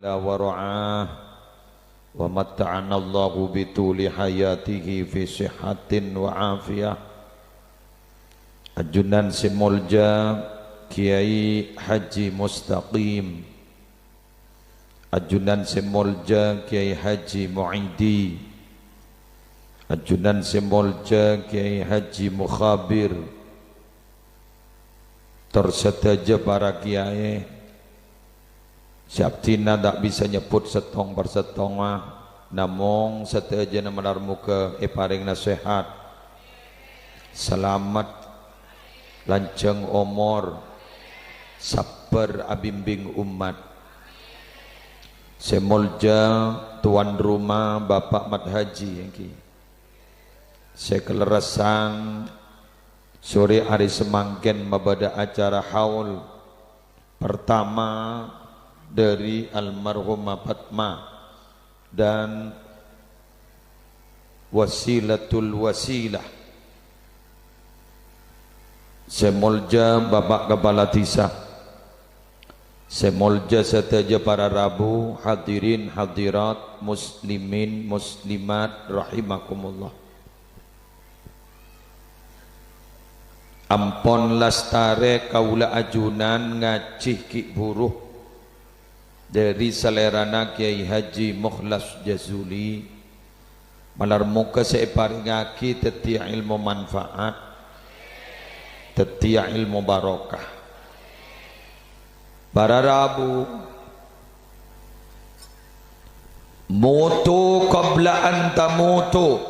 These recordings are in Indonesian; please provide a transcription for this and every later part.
ورعاه ومتعنا الله بطول حياته في صحة وعافية. Ajunan Simolja Kiai Haji Mustaqim, Ajunan Simolja Kiai Haji Mu'idi, Ajunan Simolja Kiai Haji Mukhabir, tersedaja para kiai. Siaptina tak bisa nyebut setong per setong mah, namung seteja menar muka paring nasihat, selamat, lanceng umur, sabar abimbing umat. Semolja tuan rumah Bapak Mat Haji yang sekelerasan sore hari semangkin mabada acara haul pertama dari almarhumah Fatma dan wasilatul wasilah. Semolja Bapak Kepala Desa, semolja seteja para rabu, hadirin hadirat, muslimin muslimat rahimakumullah. Ampon lastare kaula ajunan ngacih ki buruh dari selerana Kiai Haji Mukhlas Jazuli malar muka separingaki tetia ilmu manfaat, tetia ilmu barokah. Para rabu mutu qabla an tamutu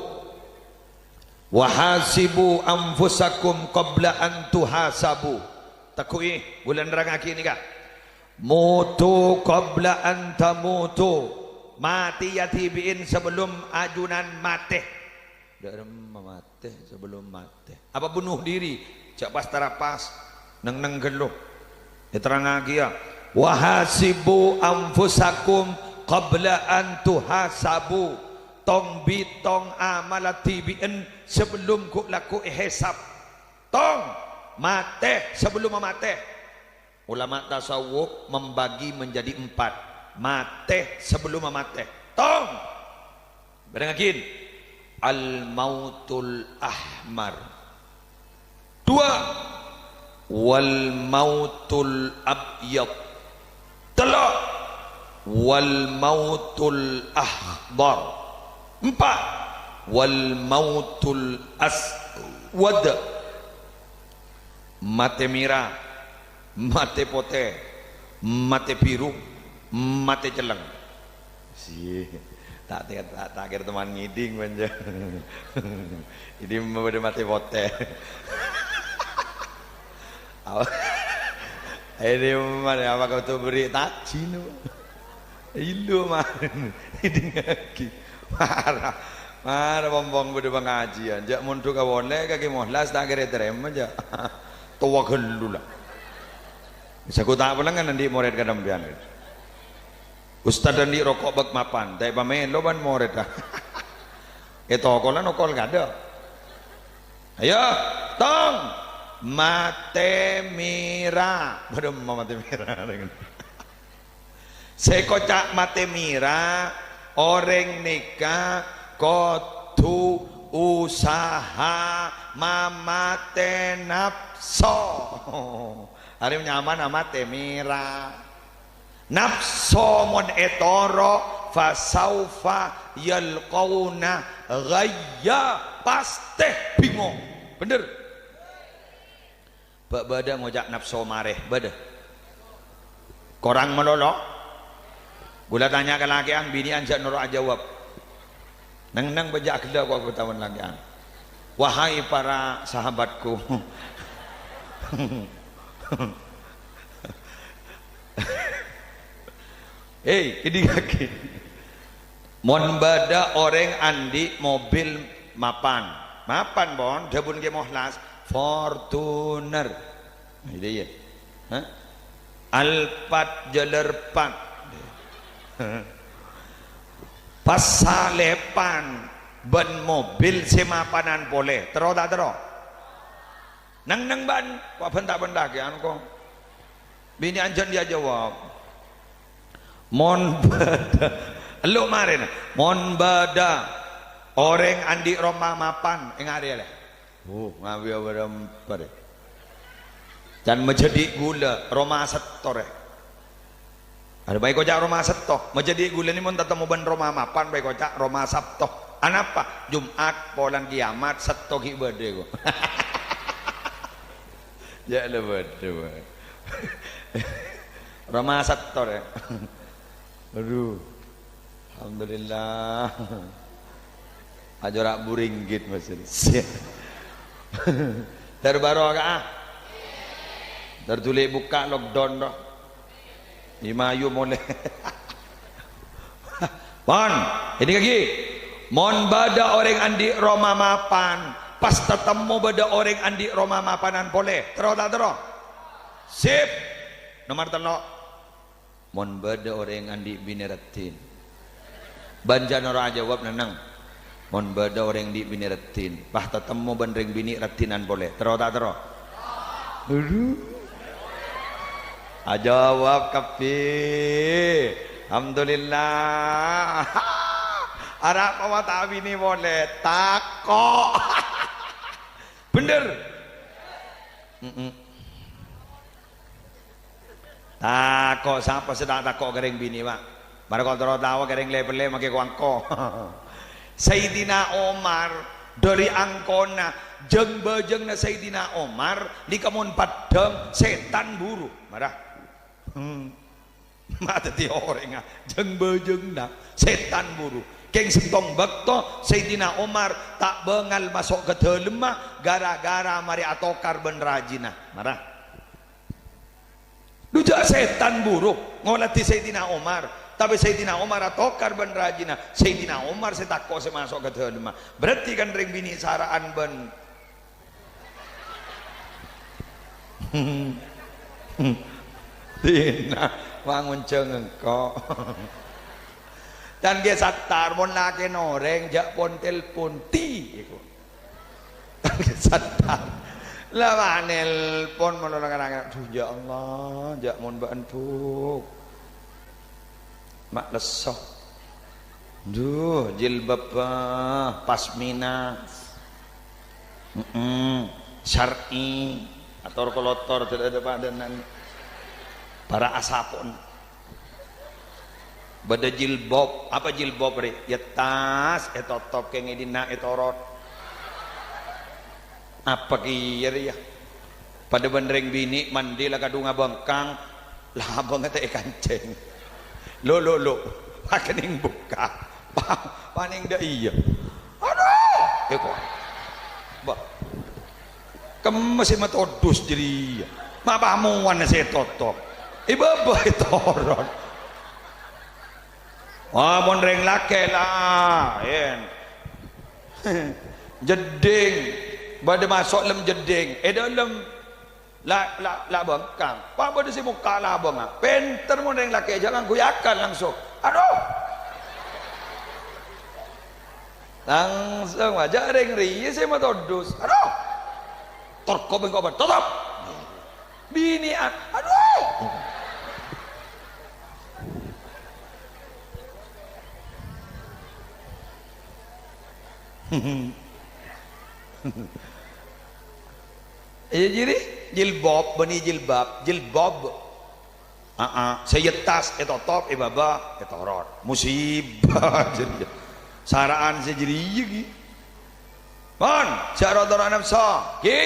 wahasibu anfusakum qabla an tuhasabu. Takui bulan rangaki ni kah? Mutu qabla an tamutu, mati ya tibiin sebelum ajunan mati. Mati sebelum mati. Apa bunuh diri? Cak pas tarapas neng geluh. Terang lagi ya. Wahasibu anfusakum qabla an tuhasabu. Tong bitong amalat tibiin sebelum ku laku hisab. Tong mati sebelum mati. Ulama tasawuf membagi menjadi 4. Mate sebelum mate. Tong. Berengakin. Al-mautul ahmar. 2. Wal mautul abyad. 3. Wal mautul akhdar. 4. Wal mautul aswad. Mate merah, mate putih, mate biru, mate celeng. Si tak kira teman ngiding manja. Ini memberi mate putih. Ini mana apa kau tu beri tajin? Ilu man, ini lagi marah. Marah bombong beri pengajian. Jak mundur kawane kaki mohlas tak kira terima aja. Tua gelulah. Bisa ku tak pelang kan nanti moret kadang bian. Ustad dan di rokok bak mapan, tapi pamen lo ban moret dah. Itu kolan okol kada. Ayo, tong mate mira, belum mate mira. Sekocak mate mira, orang nikah kotu usaha mamate nafso. Hari nyaman amat temira nafso mon etoro fasaufa yalqauna ghayya, pasti bingung. Bener bak bada ngojak nafso mareh bada korang melolok gula tanya ke lakian bini anjak nurut jawab neng bejak gila kau bertahun lakian. Wahai para sahabatku, hei ini kaki mon bada orang andi mobil mapan bon dabun ke mohlas Fortuner ini ya Alphard Jalerpat pasalepan ban mobil semapanan boleh tero tak tero nang ban kok bentak-bentak ya kok bini anjan dia jawab mon bada lu marin mon bada orang andi Roma mapan ing area le ngawi berempat dan menjadi gula Roma setore ada baik kocak Roma seto menjadi gula ni mun tatemu ben Roma mapan baik kocak Roma sabto anapa Jumat polan kiamat seto ki bade ko ya le bade Roma setore aduh alhamdulillah ajarak buringgit masih terbarokah tertulis buka lockdown doh Imayu mulai mon ini lagi mon bada orang andi Roma mapan pas ketemu bada orang andi Roma mapanan boleh terus tak terus sip nomor telok mon bada orang andi biniratin banjan orang jawab nenang mon bada orang di biniratin pas ketemu bandring bini ratinan boleh terus tak terus aduh jawab kapi alhamdulillah arah pawata bini boleh takok bener takok siapa sedang takok kering bini pak baru kau terus tahu kering lebele makai kuangko Sayyidina Omar dari angkona jeng bejeng na Sayyidina Omar di kamun padang setan buru marah mata ti orang jeng bejeng na setan buru keng sentong bakto Sayyidina Omar tak bengal masuk ke dalam gara-gara mari atokar ben rajina marah dujak setan buru ngolati Sayyidina Omar tapi Sayyidina Omar atokar ben rajina Sayyidina Omar setakko masuk ke dalam berarti kan ring bini saraan ben Tina wangun cengengko dan dia satar mon laki noreng jak pon telpon ti satar lah nelpon mon orang aduh ya Allah jak mon bantuk mak lesok duh jilbab pasmina syar'i atau kolotor tidak ada padanan para asapon bada jilbab apa jilbab re ya tas eto top keng edina etorot apa kira ya pada bandreng bini mandi lah kadung abangkang lah abang kata kancing lo pakening buka paning dah iya aduh ya kok bah kemasih matodus jadi mapamuan na saya totok ibaba itoron mon reng laki lah yan jeding bada masuk lem jeding dalam la bangkang pak bada si muka lah bang penter mon reng laki jangan guyakan langsung aduh langsung aja reng ri saya matodus aduh torko bengkok tutup bini aduh jadi jilbab bani jilbab saya tas itu top ibaba itu rot musibah jadi saraan saya jadi gini mon cara orang nafsa ki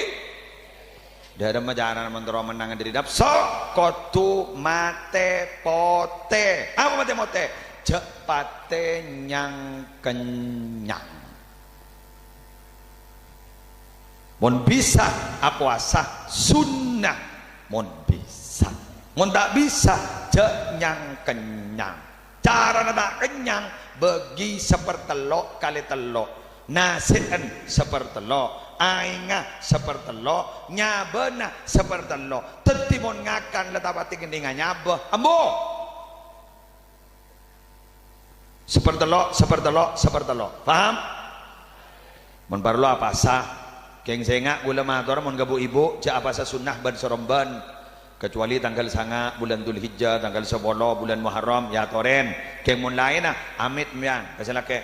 dalam majaran mentera menangan dari nafsu kotu mate pote apa mate pote cepate nyang kenyang mon bisa puasa sunnah mon bisa mon tak bisa nyang kenyang cara tak kenyang bagi sepertelok kali telok nasian sepertelok aingah sepertelok nyabena sepertelok tetimon ngakan letapati gendingan nyabah ambo sepertelok paham mon parlo apa sah keng sengak gula mator mon gabu ibu ja apa sa sunnah ban soromban kecuali tanggal sanga bulan Dzulhijjah, tanggal 10 bulan Muharram ya toren kemun lain amit mian kasalake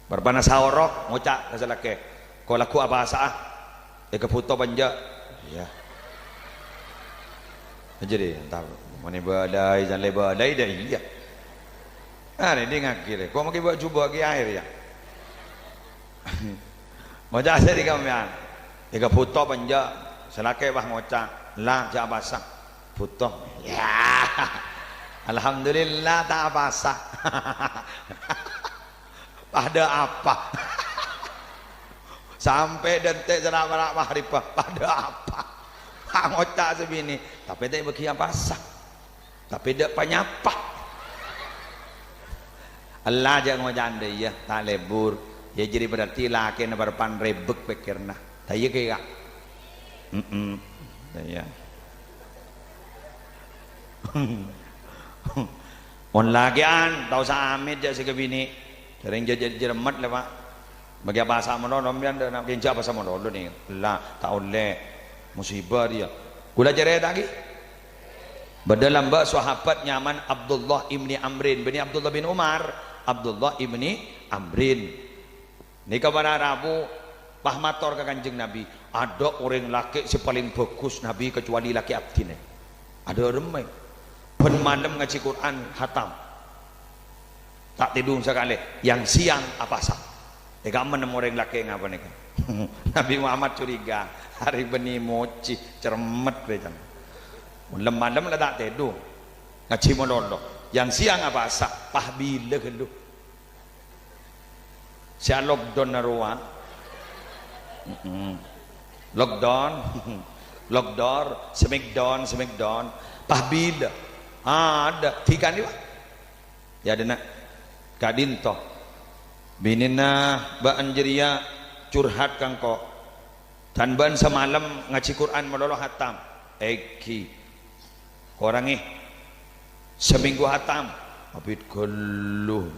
berbana sahorok ngocak kasalake ko laku apa asa ke foto panja ya jadi entar mani badai dan badai dah iya ini dia ngakir kau mau buat cuba lagi air ya ngocak saya di kamian ke foto panja selake bah ngocak lah jak basah foto ya alhamdulillah tak basah pada apa sampai dentek jerak-jerak mahrifah pada apa ngocak sebini tapi tak bagi yang basah tapi tak penyapa Allah jangan ngocak anda ya tak lebur ya jadi berarti laki nak berpan rebek pikirna tak iya kaya ya on lagian tahu sa amit je sekebini sering jadi jeremat lah pak bagi bahasa menolong biar nak pinjam bahasa menolong ni lah tak oleh musibah dia kula cerai lagi berdalam bab sahabat nyaman Abdullah ibni Amrin bin Abdullah bin Umar Abdullah ibni Amrin ni kabar Rabu pahmator ke kanjeng Nabi ada orang laki si paling bagus Nabi kecuali laki abdi ni ada remai pen malam ngaji Quran hatam tak tidur sekali yang siang apa sah tega menem orang laki ngapa ni kan Nabi Muhammad curiga hari beni moci cermet bejan malam lah tak tidur ngaji mololo yang siang apa sah pah bila gelu siang lockdown naruan lockdown smackdown pah bila ada tiga ni pak ya ada nak kadinto binina ba anjeria curhat kangko tan ban semalam ngaji Quran melolo hatam eki orang ni seminggu hatam abid gelu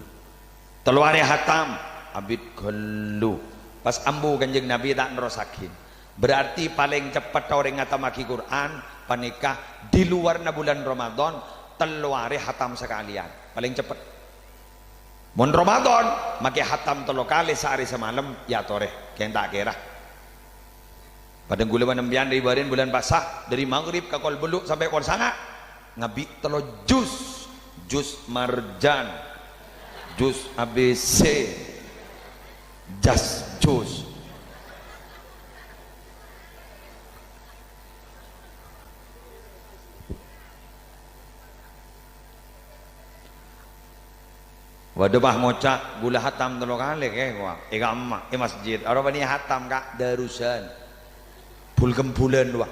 teluari hatam abid gelu pas ambu kanjeng Nabi tak nerosakin berarti paling cepat orang ngatamaki Quran panikah di luar bulan Ramadan teluari hatam sekalian paling cepat mun Ramadan maki hatam telu kali sehari semalam ya toreh yang tak kira pada gula nembian dari barin bulan basah dari maghrib ke kol beluk sampai kol sanga ngabi telo jus marjan jus ABC jas jus waduh bah ngocak gula hatam telu kali ke gua emak masjid orang bani hatam kak darusan bulkem bulan dua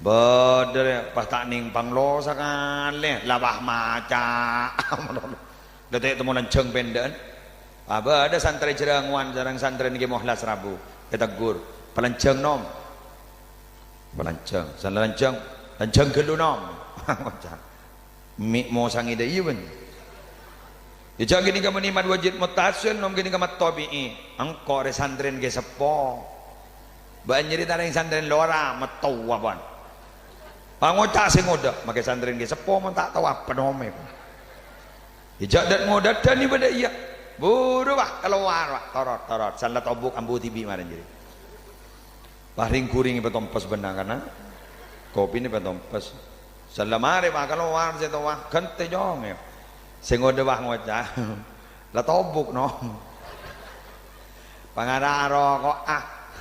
badar pas tak ning panglo sekali labah maca detek temu lanceng pendan aba ada santri jerangwan jarang santri niki mohlas rabu ketegur pelanceng nom pelanceng san lanceng gelu nom ngocak mi mo sangi de iwen Ijak gini ka maniman wajid mutasil nom gini ka matabi'i angko re santren ge sepo banjiri tareng santren lora metau aban pangocak sing ngoda make santren ge sepo men tak tahu apa nome ijak dat ngoda dan ibadah iya buru bah keluar bah torot salat obuk ambu tibi maran jadi paring kuring petompes benang kana kopi ni petompes salamare bah keluar seto wah kente jong ya sing ngode wah ngocah la tobuk no pangararo kok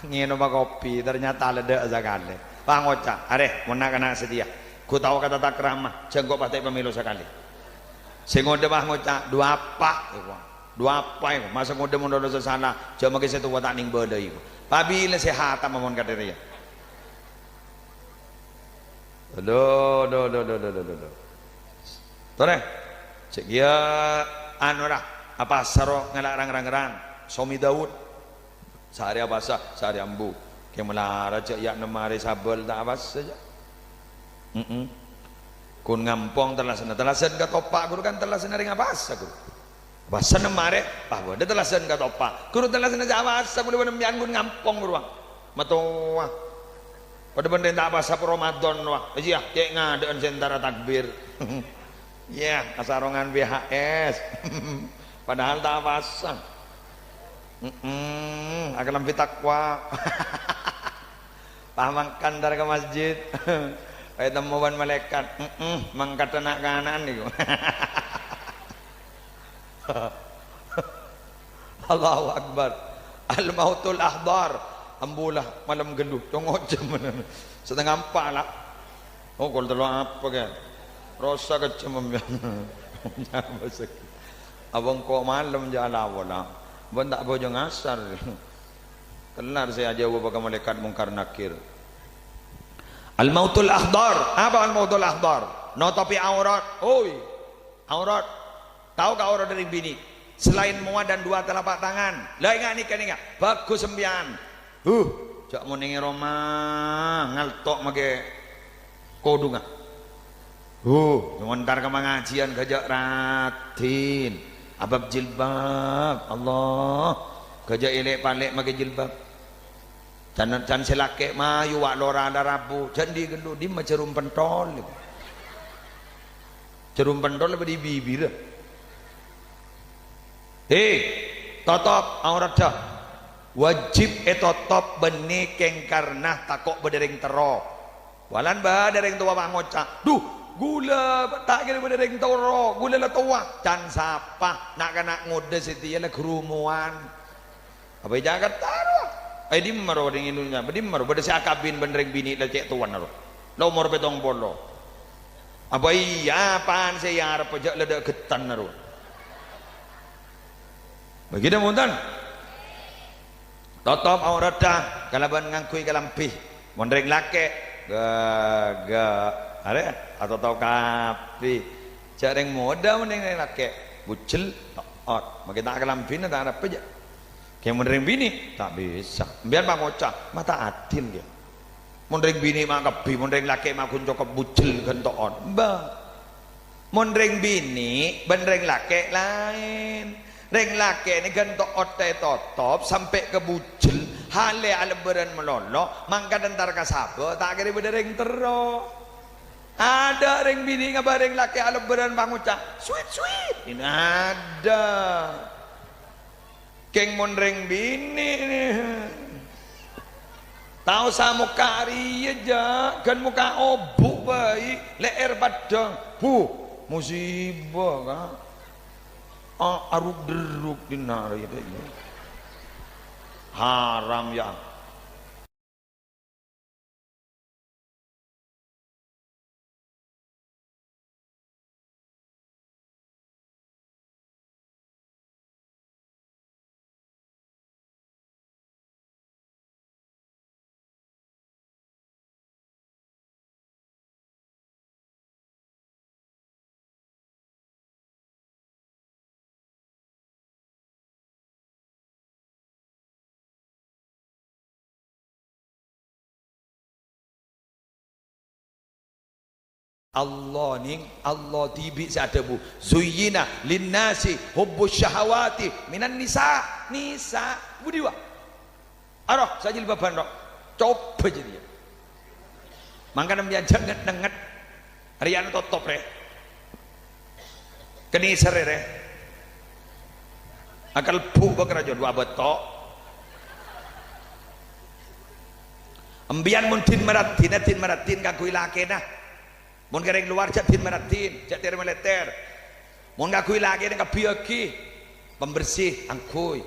ngeno kopi ternyata ledek sekali wah ngocah are mun nak sedia ku tahu kata tak ramah jenggo patek pemilu sekali sing ngode wah ngocah dua apa iku masa ngode mun dosa salah jama ke setu watak ning bode iku pabila sehat mamon kadere ya do tore cek ya anu lah apa saro ngelarang rang Somi Daud sehari apa sehari ambu kemelara cek ya nemari sabel tak apa saja kun ngampong telasan ke topak guru kan telasan ring apa guru bahasa nemare bahwa dia telasan ke topak guru telasan aja apa guru nembian kun ngampong guru matoa pada benda tak pasal Ramadan wah ya cek ngadaan sentara takbir ya kasarongan BHS padahal tak pasang akan lebih takwa pamangkan dari ke masjid kayak temuan malaikat mangkat anak kanan nih Allahu Akbar al-mautul ahdar ambulah malam geluh tongok jam setengah 4 lah oh kalau terlalu apa kan rasa kecem abang kok malam jalan awal abang tak bojong asar kelar saya jawab pakai malaikat mungkar nakir al-mautul ahdar apa al-mautul ahdar no tapi aurat oi aurat tahu gak aurat dari bini selain muat dan 2 telapak tangan lah ingat nikah bagus sembian jak mau nengi Roma ngaltok make kodunga ngontar ke pengajian gajak ratin abab jilbab Allah gajak elek palek make jilbab can selake mayu wak lora ada rabu jadi gelu di cerum pentol lebih di bibir totop aurat dah wajib etotop benih keng karena takok bedereng tero walan bah dereng tua ngocak duh gula tak kira bedereng tero gula la tua can sapa nak kena ngode setia la kerumuan apa jaga taruh di maro ding inunya di maro beda si akabin bedereng bini la cek tuan ro lo umur betong bolo apa iya pan saya arep pejak leda getan ro begitu muntan totop aurat dah kalaban ngangkui kalampih mondreng lake ga are atau tau kapi jareng moda mondreng lake bucel taat maka tak kalampih tak ada aja kayak mondreng bini tak bisa biar bang ocah mata adil dia mondreng bini mak kapi mondreng lake mak kun cokap bucel kan taat bang mondreng bini bendreng lake lain reng laki ni gentok otai totop sampai ke bucel hale alberan melolo mangka dentar kasabo tak kira beda reng tero ada reng bini ngaba reng laki alberan banguca sweet ini ada keng mon reng bini nih tahu sama kari aja kan muka obuk baik leer padang musibah kan aruk deruk di nari haram ya Allah ni Allah tibi sadabu zuyyina linnasi hubbus syahawati minan nisa budiwa arah sajil baban rok coba jadi mangkana dia jangan nenget harian totop re keni sere re akal bu bakarajo dua betok ambian muntin maratin kakui lakena mun kereng luar jatin meratin jatir meleter mun ngakui lagi dengan biaki pembersih angkui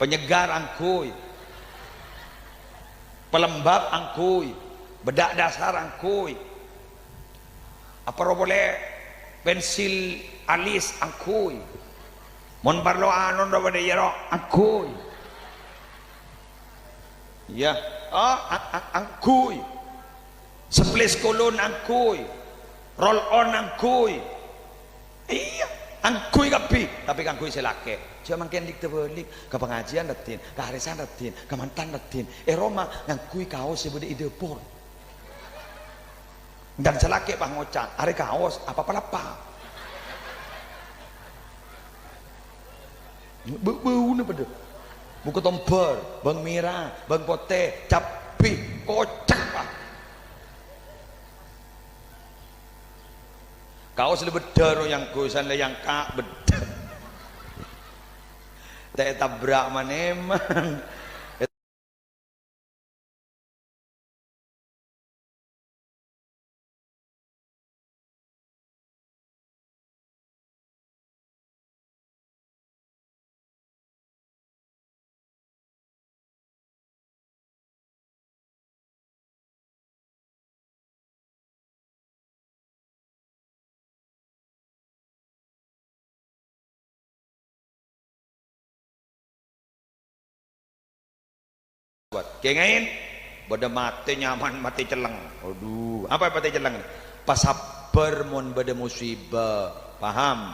penyegar angkui pelembab angkui bedak dasar angkui apa boleh pensil alis angkui mun parlo anon do bade yero angkui ya angkui seplis kolon angkui roll on angkui iya angkui tapi angkui selake cuma makin dik tebelik ke pengajian datin ke harisan datin ke mantan datin Roma ngangkui kaos sebeda ide pun dan selake bang ngocak hari kaos apa-apa bau-bau pada buku tomber bang mira bang pote capi kocak pak kau sudah bedar yang kusan yang kak bedar tak tabrak maneman buat kengain beda mati nyaman mati celeng aduh apa mati celeng pasabar mon beda musibah paham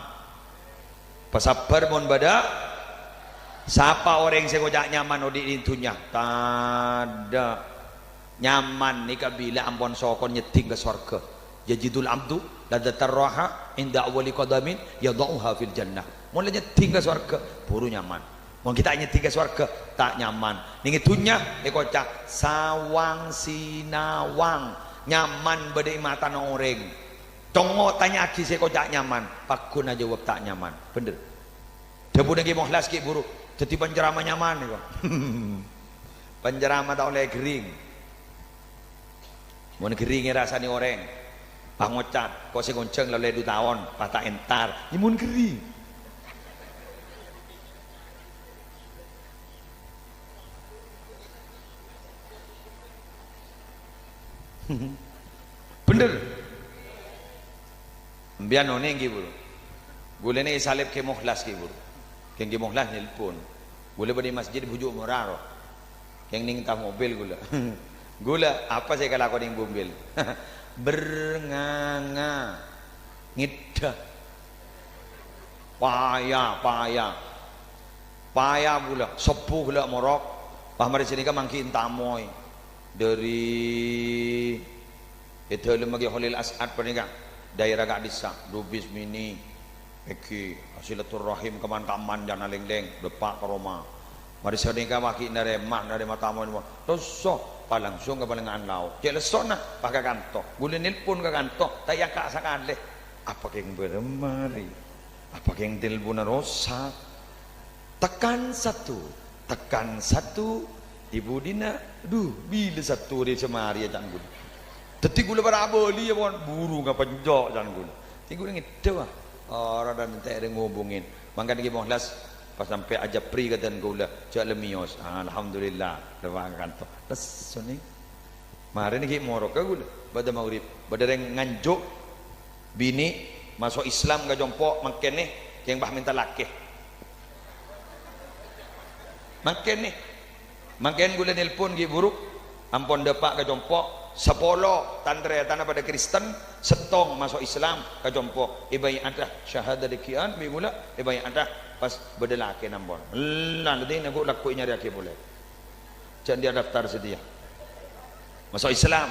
pasabar mon beda siapa orang yang sekojak nyaman di dunia tada nyaman nika bila ampun sokon nyeting ke surga yajidul abdu ladatar roha inda awali qadamin yadauha fil jannah mulai nyeting ke surga buru nyaman mau kita nyeting ke surga tak nyaman ning itunya kocak sawang sinawang nyaman beda mata orang tongo tanya aki saya kocak nyaman pakun aja jawab tak nyaman bener debu lagi mohlas ki buru jadi pencerama nyaman nih kok pencerama tak oleh gering mau geringnya rasanya orang pak ngocat kok saya gonceng lalu 2 tahun patah entar imun gering bener biar none nggih buru boleh nih salib ke mukhlas nggih buru yang ke mukhlas nelpon boleh di masjid bujuk muraro yang ning tah mobil gula gula apa saya kalau ning mobil bernganga ngidah paya gula sepuh gula morok pah mari sini kan mangki tamoy dari itu lembaga Khalil As'ad pernikah daerah gak disa dubis mini eki silaturahim keman-kaman jangan leng-leng depak ke Roma mari senika maki dari mak dari matamu terus pa langsung ke balengan laut cek lesona pakai kantor boleh nelpon ke kantor tak yang kak sakale apa yang beremari apa yang telepon rosa tekan satu Ibu Dina, duh, bila satu hari semari ya jangan gula. Teti gula pada beli ya pun buru nggak penjok jangan gula. Teti gula ngitu lah. Orang dan tak ada ngobongin. Mangkat lagi mohlas pas sampai aja pri kata gula, cak lemios. Alhamdulillah, lewat kantor. Terus sini, mari ni kita morok ke gula. Pada magrib, pada yang nganjuk bini masuk Islam ke jompo makin ni yang bah minta laki. Makin ni. Makin gula nelpon gi buruk ampun depak ke jompo sepolo tantre tanah pada Kristen setong masuk Islam ke jompo ibai ada syahadah dekian bi gula ibai ada pas bedelake nambon lan de aku laku nyari aki boleh jangan dia daftar sedia masuk Islam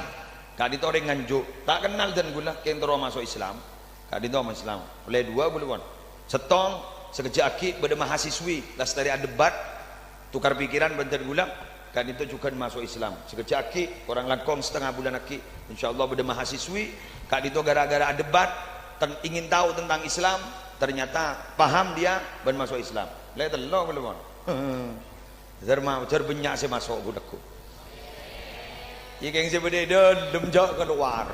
kak dito orang nganjuk tak kenal dan gula keng tero masuk Islam kak dito masuk Islam oleh 2 boleh pun setong sekejap aki beda mahasiswi las dari debat tukar pikiran bentar gula kan itu juga masuk Islam sekejap aki orang langkong setengah bulan aki insyaallah beda mahasiswi kak itu gara-gara debat ingin tahu tentang Islam ternyata paham dia ben masuk Islam lihat lo belum zerma banyak saya masuk budakku yang sebede dalam jauh keluar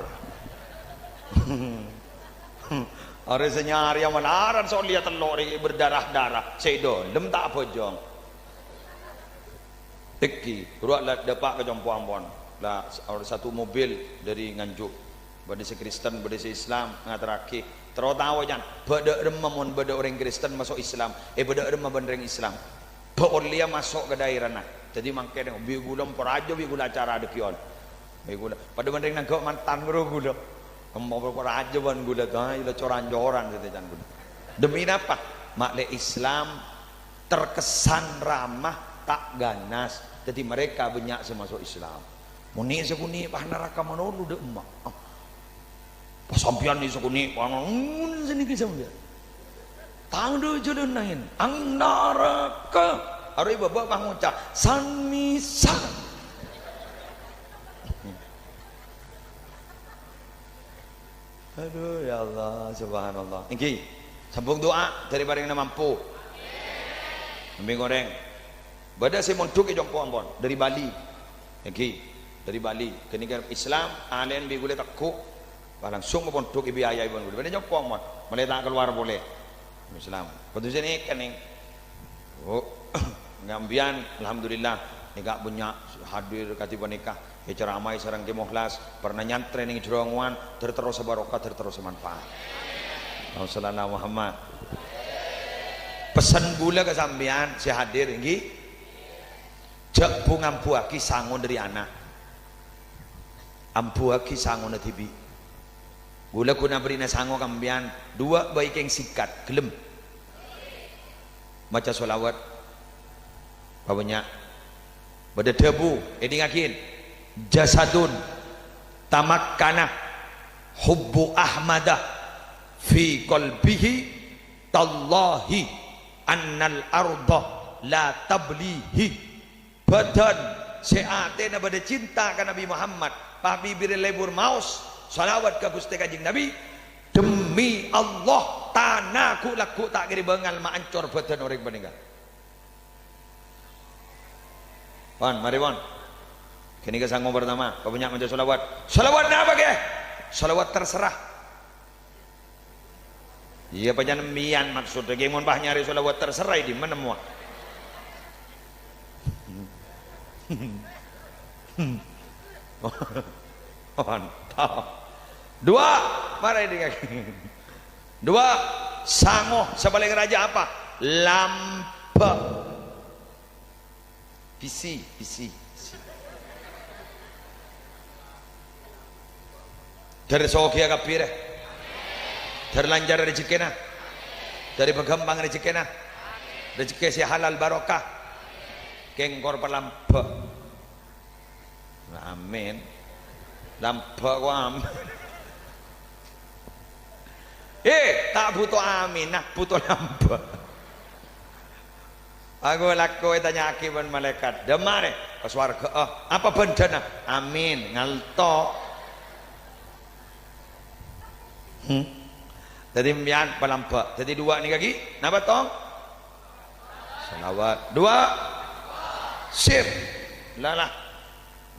orang senyari yang menaran soal lihat telur berdarah-darah saya dalam tak apa jong Teki, ruatlah dapat ke jompo ampon. Lah satu mobil dari Nganjuk. Bade si Kristen, bade si Islam ngatarake. Terus tahu jan, bade remamon bade orang Kristen masuk Islam. Bade remam orang Islam. Beolia masuk ke daerah nah. Jadi mangke bi gula porajo bi gula acara dekion. Bi gula. Pada bandeng nang mantan guru gula. Mau porajo ban gula ta ila coran-coran gitu jan gula. Demi apa? Makle Islam terkesan ramah tak ganas. Jadi mereka banyak masuk Islam. Muni sekuni bah neraka manulu de emak. Pasampian ni sekuni panon sini ke sampian. Tang do jodoh nain ang neraka Aroi babak banguca san misa. Aduh ya Allah subhanallah. Iki sambung doa daripada yang mampu. Ambil goreng. Bada saya montuk ke jongko ampon dari Bali. Iki dari Bali. Kenika Islam alen bi gule takku. Langsung ke montuk ibi ayah ibon gule. Bada jongko ampon. Meletak keluar boleh. Islam. Betul sini kening. Oh, ngambian alhamdulillah nikah punya hadir katiba nikah. Ceramai sareng ke mukhlas pernah nyantren ning jerongan terus barokah terus manfaat. Sallallahu Muhammad. Pesan gula ke sampean si hadir nggih. Jak bu ngampuaki sangon dari anak. Ampuaki sangon tibi. Gula kuna berina sango kambian dua baik yang sikat gelem. Baca sholawat. Bawanya bada debu edingakin jasadun tamakkana hubbu ahmadah fi qalbihi tallahi annal arda la tablihi badan seatena pada cinta ke Nabi Muhammad pabibir lebur maus salawat ke Gusti Kanjeng Nabi demi Allah tanahku laku tak kiri bengal maancor badan orang meninggal. Wan mari wan. Kini ke sanggup pertama, kau punya macam salawat. Salawat apa ke? Salawat terserah. Iya panjang mian maksudnya. Gimana bah nyari salawat terserah di mana semua? Mantap. Dua, mari ini. Dua, sangoh sebalik raja apa? Lampa. Visi. Dari sokia kapire, dari lancar rezekina, dari pengembang rezekina, rezeki si halal barokah, kengkor pelampa, amin, lampa ku amin. Tak butuh amin, nah butuh lampa. Aku laku tanya akibat malaikat, demare ke swarga, apa bencana? Amin, ngalto. Jadi mian pelampa. Jadi dua ni kaki. Napa tong? Salawat. Dua. Sip. Lah.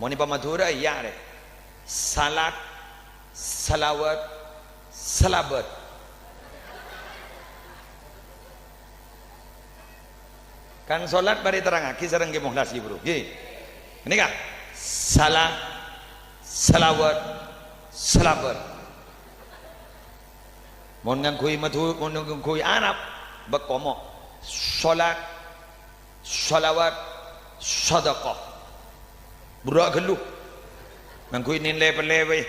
Mau ni Madura ya deh. Salat, salawat, salabat. Kan solat bari terang aki sareng ge mukhlas bro. Nggih. Ini kan salat, salawat, salabat. Mon ngangkui matu, mon ngangkui Arab, bekomo, solat, salawat, sedekah. Burak gelu, ngangkui nilai peleweh,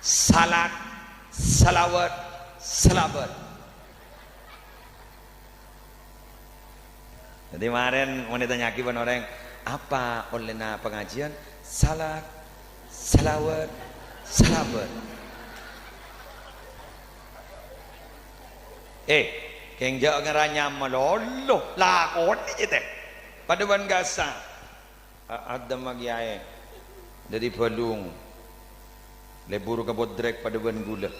salat, salawat, salabat. Jadi kemarin wanita nyakiban orang apa olehna pengajian salat, salawat, salabat. Keng jauh ngeranya melolo lakon ni teh. Pada ban gasa ada magiae dari Balung lebur ke Bodrek pada ban gula.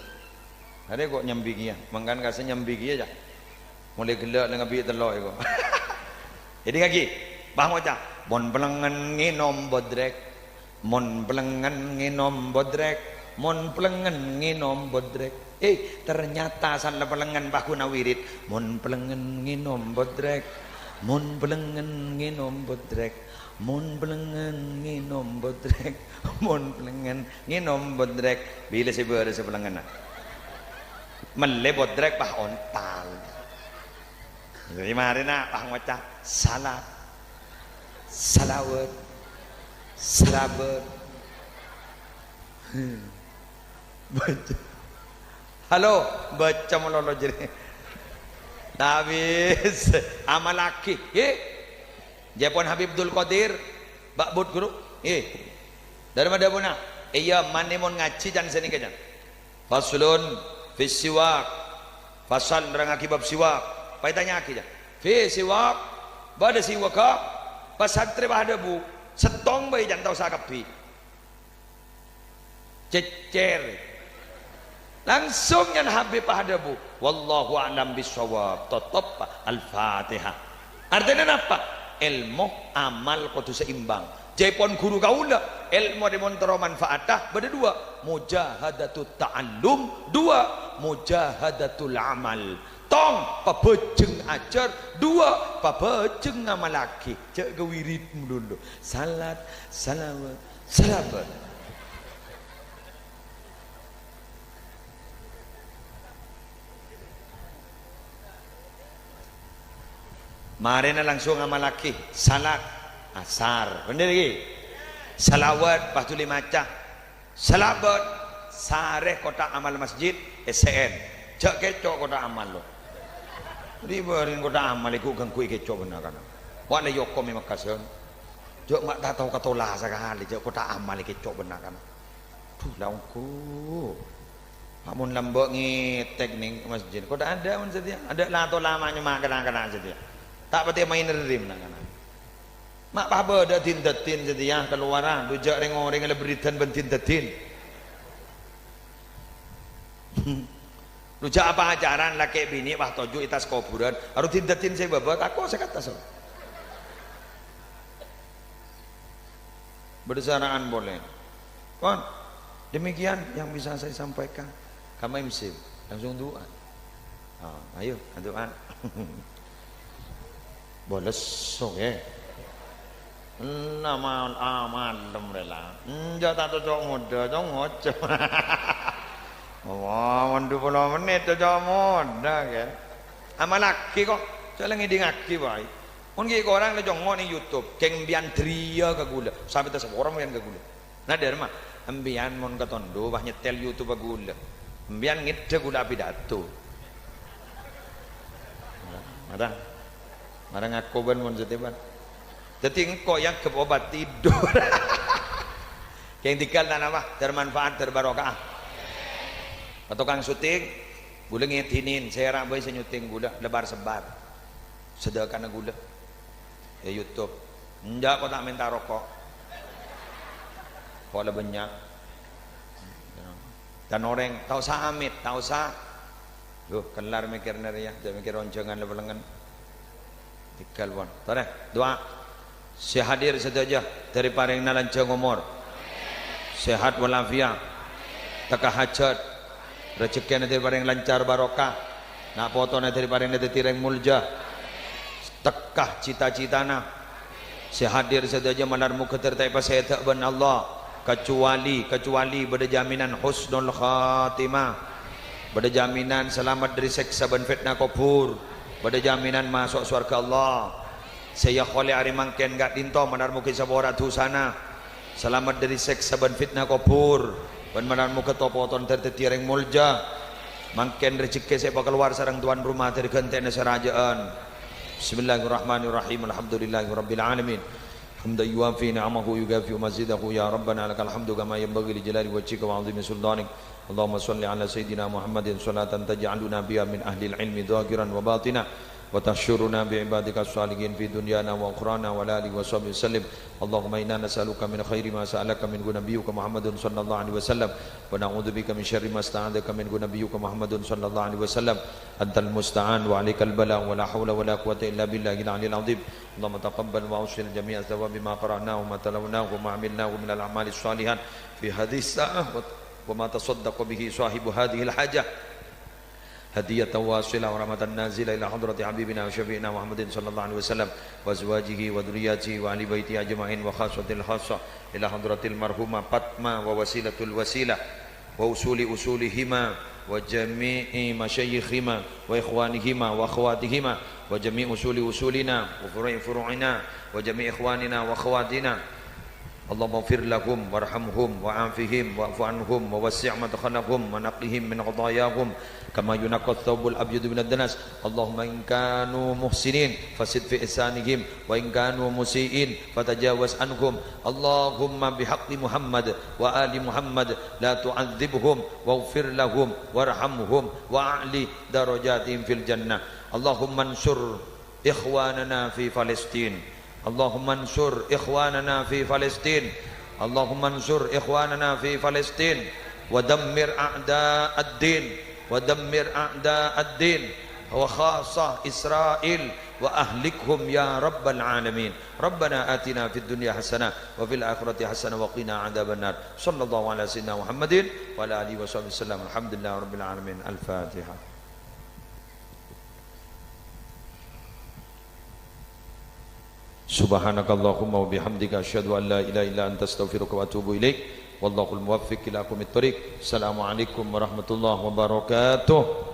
Ada kok nyambigia, mangkan gasa nyambigia aja. Mulai gelak dengan biik telur kok. Jadi lagi, bang macam mon pelengan nginom Bodrek, mon pelengan nginom Bodrek, mon pelengan nginom Bodrek. Ternyata salah pelengan baku nawirit mon pelengan nginom Bodrek, mon pelengan nginom Bodrek, mon pelengan nginom Bodrek, mon pelengan nginom Bodrek. Bila saya berada sepelengan mele Bodrek bah ontal. Jadi mari nak bah macam salat, salawat, salabat. Baca. Halo, baca melolo jadi. Habis amal laki. Japon Habibul Qadir, Bakbud guru. Dari mana pun iya mani mon ngaji jangan sini kejan. Faslun fi siwak. Fasal nerang akibat siwak. Pai tanya aki jan. Fi siwak bada siwa ka pasatre bahada bu setong bayi jantau sakapi cecer langsung yang habib bahada bu wallahu a'lam bissawab tutup al-fatihah. Artinya apa? Ilmu amal kudu seimbang. Jaipon guru kaula ilmu demontro manfaatah beda dua mujahadatul ta'allum dua mujahadatul amal tong pabejeng ajar dua pabejeng ngamal lagi cek ke wiridmu dulu salat salawat salabat marina langsung ngamal lagi salat asar bener lagi salawat patuli maca salabat sareh kota amal masjid SN jak kecok kota amal lo ribarin kota amal iku ganggu kecok bener kan wana yoko memang kasen jak mak tak tahu katola sekali jak kota amal kecok bener kan tuh laungku amun lambok ngitek ning masjid kota ada mun setia ada lato lamanya mak kena setia tak pati main rim nak kan mak apa ada tindatin setia keluaran rujak reng-reng leberitan bentindatin rujak apa ajaran laki bini wah toju itas kuburan harus tindatin saya babat aku saya kata so berdasarkan boleh kon demikian yang bisa saya sampaikan kami MC langsung doa ayo doa boleh sok ya nama aman lemrela enggak tak cocok muda cocok ngocok wah 20 menit cocok muda kan amal lagi kok jalan ngiding lagi baik mungkin orang le jongo ning YouTube keng bian dria ke gula sampai tas orang bian ke gula nah dari mah ambian mon katondo bah nyetel YouTube ke gula ambian ngide gula pidato marang ngaku ban mon setiban jadi engkau yang keobat tidur yang tinggal nama termanfaat terbarokah atau kang syuting gula ngitinin saya rambai senyuting gula lebar sebar sedekahna gula ya YouTube enggak kok tak minta rokok kok ada banyak dan orang tahu sah amit tahu sah loh kelar mikir ya dia mikir roncongan lebelengan tinggal pun tahu deh doa saya hadir saja dari paringna lancang umur sehat walafiat takah hajat rezeki dari paring lancar barokah nak potone dari paring tireng mulja tekah cita-citana saya hadir saja manarmu ketertai pasai tak ben Allah kecuali pada jaminan husnul khatimah pada jaminan selamat dari seksa dan fitnah kubur pada jaminan masuk surga Allah saya kholi ari mangken gak dinto manar muki saborat husana selamat dari seksa ban fitnah kubur ban manar muka topoton tertetireng mulja mangken rezeki saya bakal keluar sarang tuan rumah dari gentena serajaan bismillahirrahmanirrahim alhamdulillahirabbil alamin hamdan yuwafi ni'amahu yugafi mazidahu ya rabbana lakal hamdu kama yanbaghi li jalali wajhika wa 'azimi sultanik Allahumma shalli ala sayyidina Muhammadin salatan taj'aluna biha min ahli al-ilmi dhahiran wa batina وتحشرنا بعبادك الصالحين في دنيانا وأخرانا ولا آله وصحبه وسلم اللهم إنا نسألك من خير ما سألك من نبيك محمد صلى الله عليه وسلم ونعوذ بك من شر ما استعاذك من نبيك محمد صلى الله عليه وسلم أنت المستعان وعليك البلاء ولا حول ولا قوة إلا بالله العلي العظيم اللهم تقبل وأوصل جميع الثواب ما قرأناه وما تلوناه وما عملناه من الأعمال الصالحات في هذه الساعة وما تصدق به صاحب هذه الحاجة هدية واصلة ورحمة نازلة إلى حضرة حبيبنا وشفيعنا محمد صلى الله عليه وسلم وأزواجه وذرياته وأهل بيته أجمعين وخاصة الخاصة إلى حضرة المرحومة فاطمة ووسيلة الوسيلة وأصول أصولهما وجميع مشايخهما وإخوانهما وأخواتهما وجميع أصول أصولنا وفروع فروعنا وجميع إخواننا وأخواتنا اللهم اغفر لهم وارحمهم وعافهم واعف عنهم ووسع مدخلهم ونقهم من خطاياهم كما ينقى الثوب الابيض من الدنس اللهم ان كانوا محسنين فزد في احسانهم وان كانوا مسيئين فتجاوز عنهم اللهم بحق محمد وآل محمد لا تعذبهم واغفر لهم وارحمهم واعلي درجاتهم في الجنة اللهم انصر ikhwanana fi Palestin. Allahumma ansur ikhwanana fi Palestin. Allahumma ansur ikhwanana fi Palestin. Wa dammir a'da ad-din. Wa dammir a'da ad-din. Wa khasah Israel. Wa ahlikhum ya rabbal alamin. Rabbana atina fid dunya hasanah wa fil akhirati hasanah wa qina adzabannar. Sallallahu ala sayyidina Muhammadin wa ala alihi washabihi wasallam. Alhamdulillahi rabbil alamin. Al-Fatihah. Subhanakallahumma wa bihamdika asyhadu an la ilaha illa anta astaghfiruka wa atubu ilaik. Wallahul muwaffiq ila aqwamit thoriq. Assalamualaikum warahmatullahi wabarakatuh.